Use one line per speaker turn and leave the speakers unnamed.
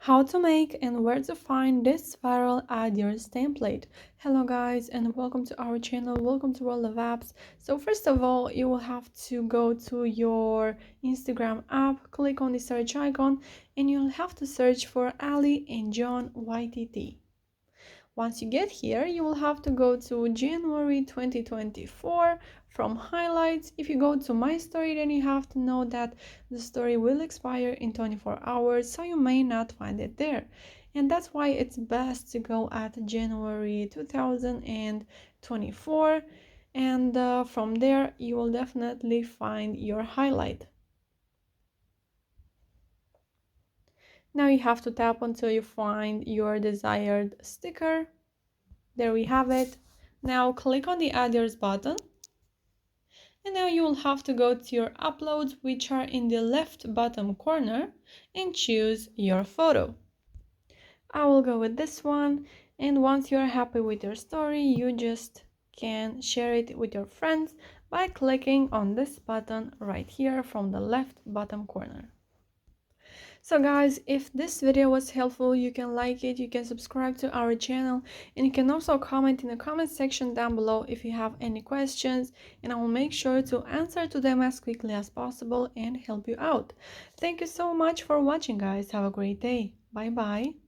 How to make and where to find this viral ideas template. Hello guys and welcome to our channel, welcome to World of Apps. So first of all, you will have to go to your Instagram app, click on the search icon, and you'll have to search for Ali and John YTT. Once you get here, you will have to go to January 2024 from highlights. If you go to my story, then you have to know that the story will expire in 24 hours, so you may not find it there. And that's why it's best to go at January 2024, and from there you will definitely find your highlight. Now you have to tap until you find your desired sticker. There we have it. Now click on the others button, and now you will have to go to your uploads, which are in the left bottom corner, and choose your photo. I will go with this one, and once you are happy with your story, you just can share it with your friends by clicking on this button right here from the left bottom corner. So guys, if this video was helpful, you can like it, you can subscribe to our channel, and you can also comment in the comment section down below if you have any questions, and I will make sure to answer to them as quickly as possible and help you out. Thank you so much for watching guys. Have a great day. Bye bye.